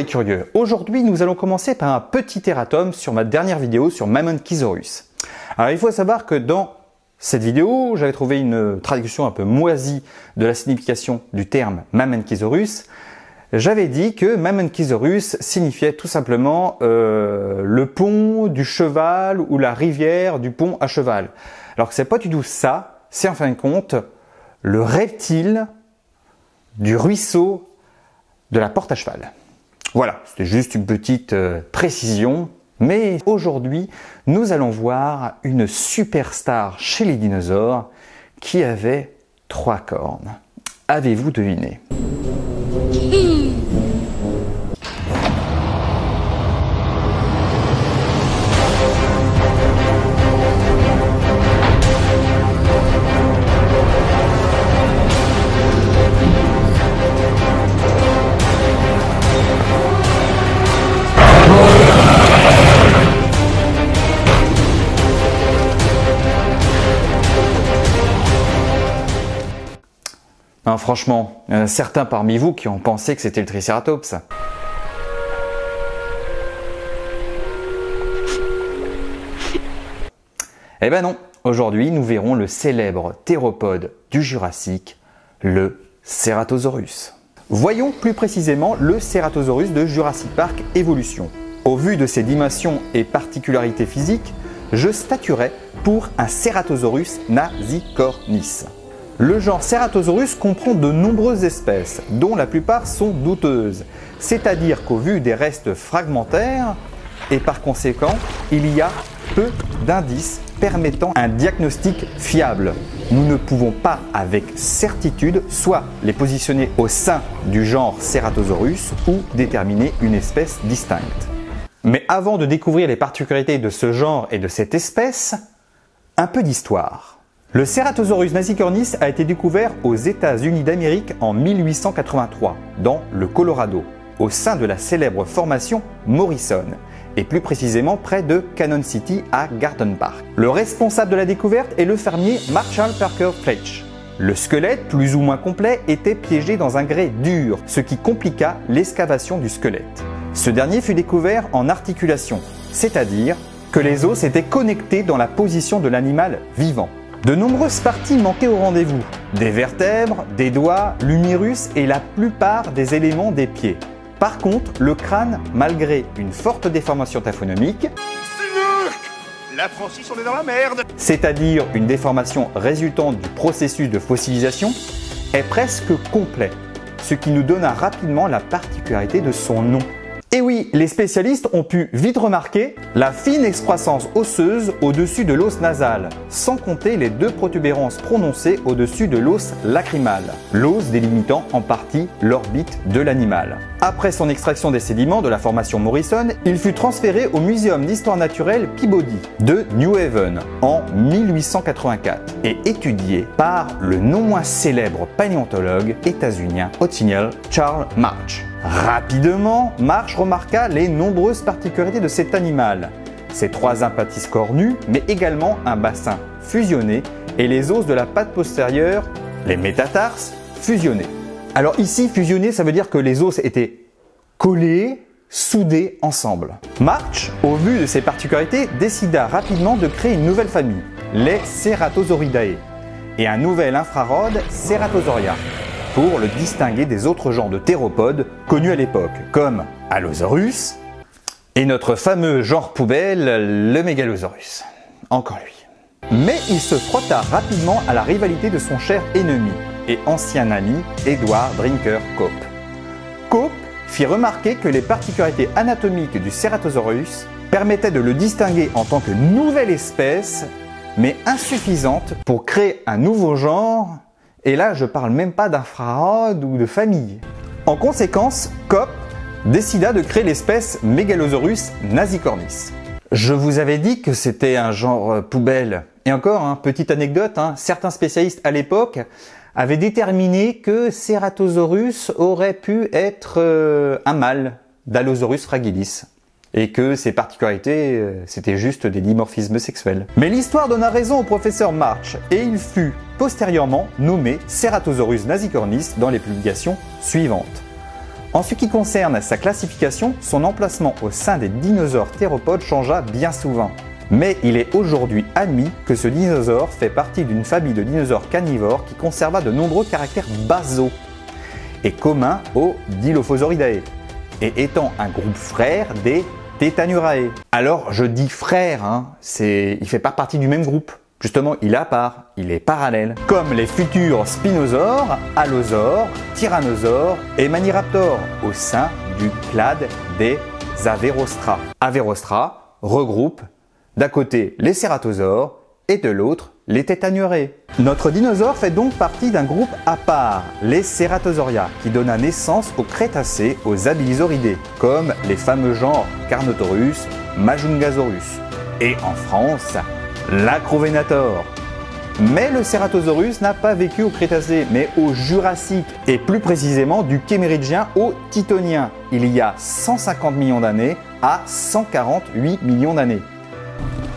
les curieux, aujourd'hui nous allons commencer par un petit erratum sur ma dernière vidéo sur Mamenchisaurus. Alors il faut savoir que dans cette vidéo, j'avais trouvé une traduction un peu moisie de la signification du terme Mamenchisaurus. J'avais dit que Mamenchisaurus signifiait tout simplement le pont du cheval ou la rivière du pont à cheval. Alors que c'est pas du tout ça, c'est en fin de compte le reptile du ruisseau de la porte à cheval. Voilà, c'était juste une petite précision. Mais aujourd'hui, nous allons voir une superstar chez les dinosaures qui avait 3 cornes. Avez-vous deviné? Non, franchement, il y en a certains parmi vous qui ont pensé que c'était le Triceratops. Eh ben non, aujourd'hui nous verrons le célèbre théropode du Jurassique, le Ceratosaurus. Voyons plus précisément le Ceratosaurus de Jurassic Park Evolution. Au vu de ses dimensions et particularités physiques, je statuerai pour un Ceratosaurus nasicornis. Le genre Ceratosaurus comprend de nombreuses espèces, dont la plupart sont douteuses, c'est-à-dire qu'au vu des restes fragmentaires, et par conséquent, il y a peu d'indices permettant un diagnostic fiable. Nous ne pouvons pas avec certitude soit les positionner au sein du genre Ceratosaurus ou déterminer une espèce distincte. Mais avant de découvrir les particularités de ce genre et de cette espèce, un peu d'histoire. Le Ceratosaurus nasicornis a été découvert aux États-Unis d'Amérique en 1883, dans le Colorado, au sein de la célèbre formation Morrison, et plus précisément près de Cannon City à Garden Park. Le responsable de la découverte est le fermier Marshall Parker Fletch. Le squelette, plus ou moins complet, était piégé dans un grès dur, ce qui compliqua l'excavation du squelette. Ce dernier fut découvert en articulation, c'est-à-dire que les os étaient connectés dans la position de l'animal vivant. De nombreuses parties manquaient au rendez-vous, des vertèbres, des doigts, l'humérus et la plupart des éléments des pieds. Par contre, le crâne, malgré une forte déformation taphonomique, la Francis, on est dans la merde, c'est-à-dire une déformation résultante du processus de fossilisation, est presque complet, ce qui nous donna rapidement la particularité de son nom. Et oui, les spécialistes ont pu vite remarquer la fine excroissance osseuse au-dessus de l'os nasal, sans compter les 2 protubérances prononcées au-dessus de l'os lacrymal, l'os délimitant en partie l'orbite de l'animal. Après son extraction des sédiments de la formation Morrison, il fut transféré au Muséum d'histoire naturelle Peabody de New Haven en 1884 et étudié par le non moins célèbre paléontologue états-unien Othniel Charles Marsh. Rapidement, Marsh remarqua les nombreuses particularités de cet animal. Ses 3 impatices cornus, mais également un bassin fusionné et les os de la patte postérieure, les métatarses, fusionnés. Alors ici, fusionné, ça veut dire que les os étaient collés, soudés ensemble. Marsh, au vu de ces particularités, décida rapidement de créer une nouvelle famille, les Ceratosauridae, et un nouvel infrarode Ceratosauria, pour le distinguer des autres genres de théropodes connus à l'époque, comme Allosaurus et notre fameux genre poubelle, le Megalosaurus. Encore lui. Mais il se frotta rapidement à la rivalité de son cher ennemi et ancien ami Edward Drinker Cope. Cope fit remarquer que les particularités anatomiques du Ceratosaurus permettaient de le distinguer en tant que nouvelle espèce, mais insuffisante pour créer un nouveau genre. Et là, je parle même pas d'infrarode ou de famille. En conséquence, Cope décida de créer l'espèce Megalosaurus nasicornis. Je vous avais dit que c'était un genre poubelle. Et encore, petite anecdote, certains spécialistes à l'époque avaient déterminé que Ceratosaurus aurait pu être un mâle d'Allosaurus fragilis. Et que ses particularités, c'était juste des dimorphismes sexuels. Mais l'histoire donna raison au professeur Marsh, et il fut postérieurement nommé Ceratosaurus nasicornis dans les publications suivantes. En ce qui concerne sa classification, son emplacement au sein des dinosaures théropodes changea bien souvent. Mais il est aujourd'hui admis que ce dinosaure fait partie d'une famille de dinosaures carnivores qui conserva de nombreux caractères basaux et communs aux Dilophosauridae, et étant un groupe frère des Tetaniurae. Alors je dis frère, il fait pas partie du même groupe. Justement, il est à part, il est parallèle. Comme les futurs spinosaures, allosaures, tyrannosaures et maniraptors au sein du clade des Averostra. Averostra regroupe d'un côté les cératosaures et de l'autre les Tetaniurae. Notre dinosaure fait donc partie d'un groupe à part, les Ceratosauria, qui donna naissance au Crétacé aux Abilisauridés, comme les fameux genres Carnotaurus, Majungasaurus. Et en France, l'Acrovenator. Mais le Ceratosaurus n'a pas vécu au Crétacé, mais au Jurassique, et plus précisément du Kéméridgien au Tithonien, il y a 150 millions d'années à 148 millions d'années.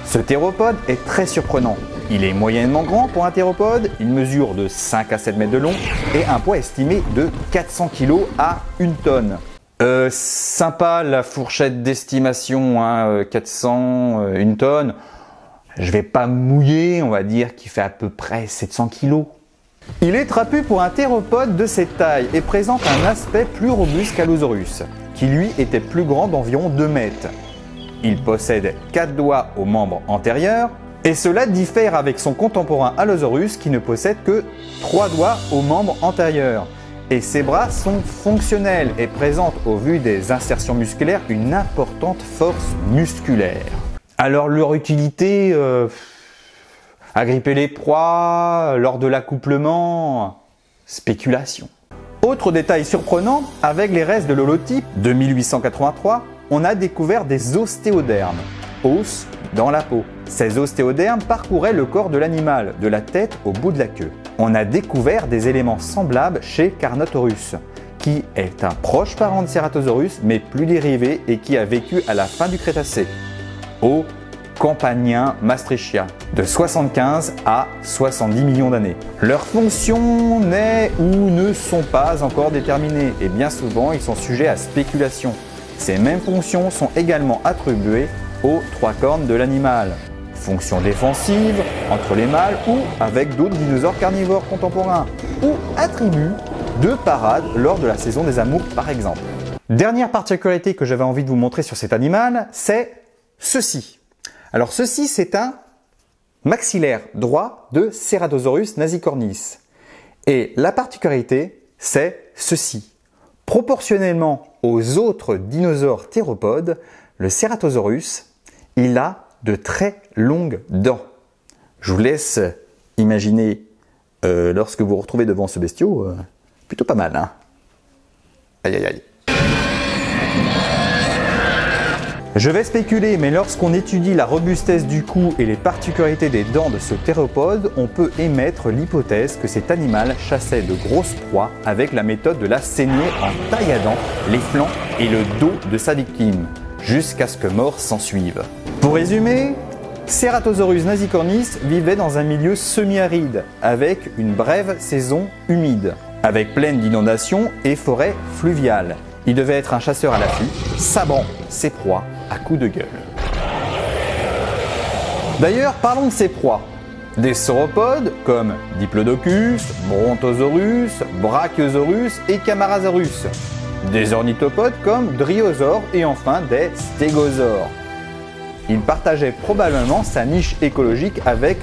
Ce théropode est très surprenant. Il est moyennement grand pour un théropode, il mesure de 5 à 7 mètres de long et un poids estimé de 400 kg à 1 tonne. Sympa la fourchette d'estimation, 400, 1 tonne. Je vais pas mouiller, on va dire qu'il fait à peu près 700 kg. Il est trapu pour un théropode de cette taille et présente un aspect plus robuste qu'Allosaurus, qui lui était plus grand d'environ 2 mètres. Il possède 4 doigts aux membres antérieurs, et cela diffère avec son contemporain Allosaurus qui ne possède que 3 doigts aux membres antérieurs. Et ses bras sont fonctionnels et présentent au vu des insertions musculaires une importante force musculaire. Alors leur utilité, agripper les proies, lors de l'accouplement, spéculation. Autre détail surprenant, avec les restes de l'holotype de 1883, on a découvert des ostéodermes, os dans la peau. Ces ostéodermes parcouraient le corps de l'animal, de la tête au bout de la queue. On a découvert des éléments semblables chez Carnotaurus, qui est un proche parent de Ceratosaurus, mais plus dérivé et qui a vécu à la fin du Crétacé, au Campaniens maastrichtien, de 75 à 70 millions d'années. Leurs fonctions n'est ou ne sont pas encore déterminées et bien souvent ils sont sujets à spéculation. Ces mêmes fonctions sont également attribuées aux 3 cornes de l'animal. Fonction défensive, entre les mâles ou avec d'autres dinosaures carnivores contemporains, ou attribut de parade lors de la saison des amours par exemple. Dernière particularité que j'avais envie de vous montrer sur cet animal, c'est ceci. Alors ceci, c'est un maxillaire droit de Ceratosaurus nasicornis. Et la particularité, c'est ceci. Proportionnellement aux autres dinosaures théropodes, le Ceratosaurus, il a de très longues dents. Je vous laisse imaginer lorsque vous vous retrouvez devant ce bestiau, plutôt pas mal, hein. Aïe aïe aïe. Je vais spéculer, mais lorsqu'on étudie la robustesse du cou et les particularités des dents de ce théropode, on peut émettre l'hypothèse que cet animal chassait de grosses proies avec la méthode de la saignée en tailladant les flancs et le dos de sa victime, jusqu'à ce que mort s'ensuive. Pour résumer, Ceratosaurus nasicornis vivait dans un milieu semi-aride, avec une brève saison humide, avec plaine d'inondations et forêts fluviales. Il devait être un chasseur à l'affût, sabrant ses proies à coups de gueule. D'ailleurs, parlons de ses proies. Des sauropodes comme Diplodocus, Brontosaurus, Brachiosaurus et Camarasaurus. Des ornithopodes comme Dryosaures et enfin des Stégosaures. Il partageait probablement sa niche écologique avec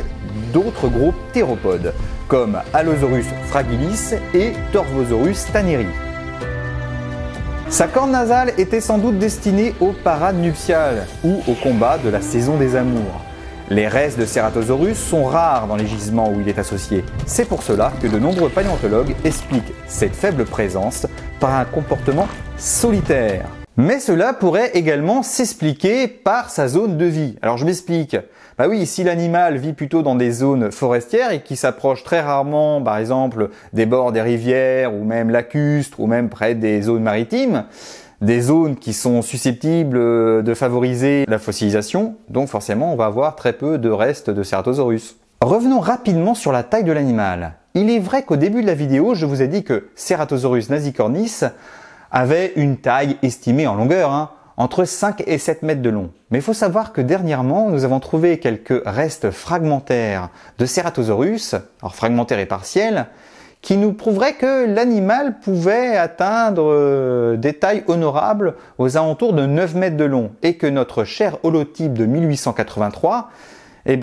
d'autres groupes théropodes comme Allosaurus fragilis et Torvosaurus tanneri. Sa corne nasale était sans doute destinée aux parades nuptiales ou au combat de la saison des amours. Les restes de Ceratosaurus sont rares dans les gisements où il est associé. C'est pour cela que de nombreux paléontologues expliquent cette faible présence par un comportement solitaire. Mais cela pourrait également s'expliquer par sa zone de vie. Alors je m'explique. Bah oui, si l'animal vit plutôt dans des zones forestières et qui s'approche très rarement, par exemple, des bords des rivières ou même lacustres ou même près des zones maritimes, des zones qui sont susceptibles de favoriser la fossilisation, donc forcément on va avoir très peu de restes de Ceratosaurus. Revenons rapidement sur la taille de l'animal. Il est vrai qu'au début de la vidéo, je vous ai dit que Ceratosaurus nasicornis avait une taille estimée en longueur, entre 5 et 7 mètres de long. Mais il faut savoir que dernièrement, nous avons trouvé quelques restes fragmentaires de Ceratosaurus, alors fragmentaires et partiels, qui nous prouveraient que l'animal pouvait atteindre des tailles honorables aux alentours de 9 mètres de long et que notre cher holotype de 1883 est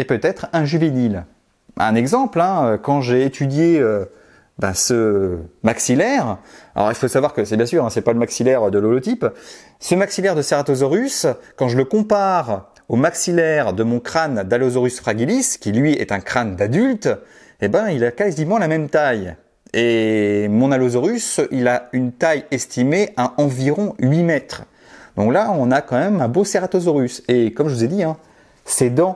peut-être un juvénile. Un exemple, quand j'ai étudié ce maxillaire, alors il faut savoir que c'est bien sûr, c'est pas le maxillaire de l'holotype, ce maxillaire de Ceratosaurus, quand je le compare au maxillaire de mon crâne d'Allosaurus fragilis, qui lui est un crâne d'adulte, il a quasiment la même taille. Et mon Allosaurus, il a une taille estimée à environ 8 mètres. Donc là, on a quand même un beau Ceratosaurus. Et comme je vous ai dit, ses dents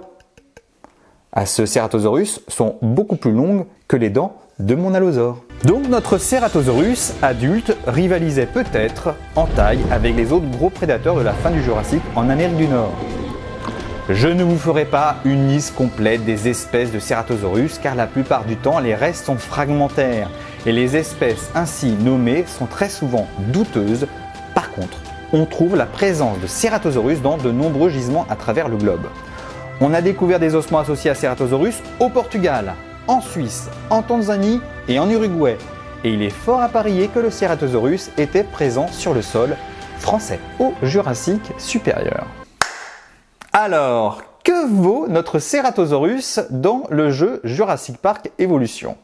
à ce Ceratosaurus sont beaucoup plus longues que les dents de mon allosaure. Donc notre Ceratosaurus adulte rivalisait peut-être en taille avec les autres gros prédateurs de la fin du Jurassique en Amérique du Nord. Je ne vous ferai pas une liste complète des espèces de Ceratosaurus car la plupart du temps les restes sont fragmentaires et les espèces ainsi nommées sont très souvent douteuses. Par contre, on trouve la présence de Ceratosaurus dans de nombreux gisements à travers le globe. On a découvert des ossements associés à Ceratosaurus au Portugal, en Suisse, en Tanzanie et en Uruguay. Et il est fort à parier que le Ceratosaurus était présent sur le sol français au Jurassique supérieur. Alors, que vaut notre Ceratosaurus dans le jeu Jurassic Park Evolution?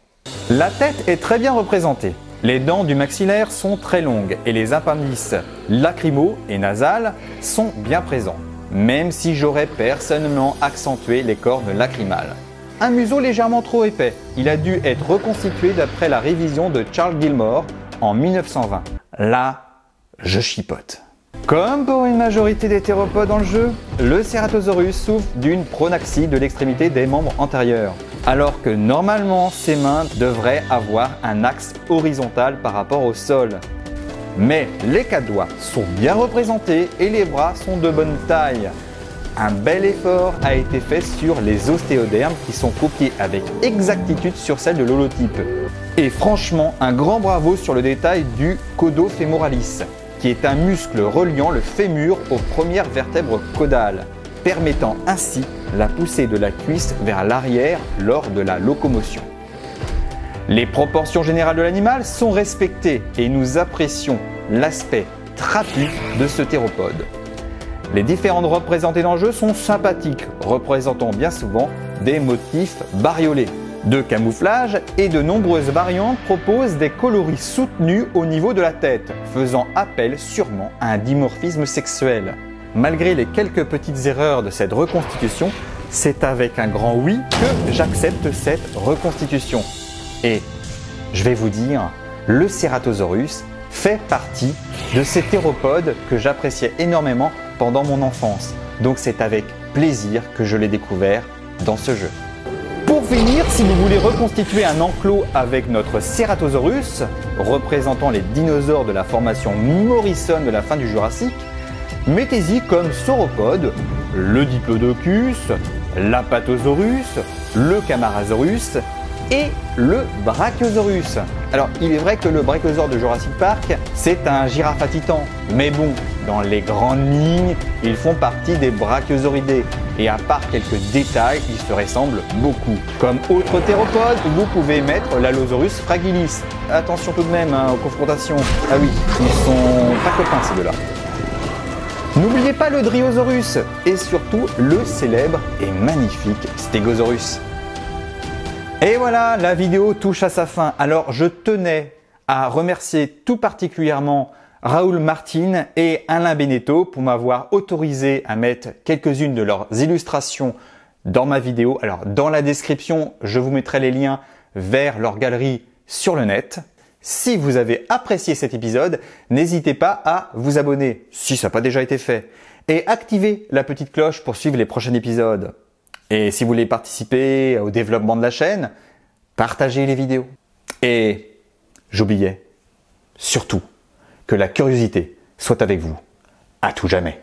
La tête est très bien représentée. Les dents du maxillaire sont très longues et les appendices lacrymaux et nasales sont bien présents, même si j'aurais personnellement accentué les cornes lacrymales. Un museau légèrement trop épais, il a dû être reconstitué d'après la révision de Charles Gilmore en 1920. Là, je chipote. Comme pour une majorité des théropodes dans le jeu, le Ceratosaurus souffre d'une pronaxie de l'extrémité des membres antérieurs, alors que normalement ses mains devraient avoir un axe horizontal par rapport au sol. Mais les 4 doigts sont bien représentés et les bras sont de bonne taille. Un bel effort a été fait sur les ostéodermes qui sont copiés avec exactitude sur celles de l'holotype. Et franchement, un grand bravo sur le détail du caudofémoralis, qui est un muscle reliant le fémur aux premières vertèbres caudales, permettant ainsi la poussée de la cuisse vers l'arrière lors de la locomotion. Les proportions générales de l'animal sont respectées et nous apprécions l'aspect trapu de ce théropode. Les différentes représentées dans le jeu sont sympathiques, représentant bien souvent des motifs bariolés, de camouflage et de nombreuses variantes proposent des coloris soutenus au niveau de la tête, faisant appel sûrement à un dimorphisme sexuel. Malgré les quelques petites erreurs de cette reconstitution, c'est avec un grand oui que j'accepte cette reconstitution. Et je vais vous dire, le Ceratosaurus fait partie de ces théropodes que j'appréciais énormément pendant mon enfance. Donc c'est avec plaisir que je l'ai découvert dans ce jeu. Pour finir, si vous voulez reconstituer un enclos avec notre Ceratosaurus, représentant les dinosaures de la formation Morrison de la fin du Jurassique, mettez-y comme sauropodes le Diplodocus, l'Apatosaurus, le Camarasaurus et le Brachiosaurus. Alors, il est vrai que le Brachiosaure de Jurassic Park, c'est un girafe à titan. Mais bon, dans les grandes lignes, ils font partie des Brachiosauridés. Et à part quelques détails, ils se ressemblent beaucoup. Comme autre théropode, vous pouvez mettre l'Allosaurus fragilis. Attention tout de même aux confrontations. Ah oui, ils sont pas copains ces deux-là. N'oubliez pas le Dryosaurus et surtout le célèbre et magnifique Stegosaurus. Et voilà, la vidéo touche à sa fin. Alors je tenais à remercier tout particulièrement Raoul Martin et Alain Beneteau pour m'avoir autorisé à mettre quelques-unes de leurs illustrations dans ma vidéo. Alors dans la description, je vous mettrai les liens vers leur galerie sur le net. Si vous avez apprécié cet épisode, n'hésitez pas à vous abonner si ça n'a pas déjà été fait et activer la petite cloche pour suivre les prochains épisodes. Et si vous voulez participer au développement de la chaîne, partagez les vidéos. Et j'oubliais, surtout, que la curiosité soit avec vous, à tout jamais.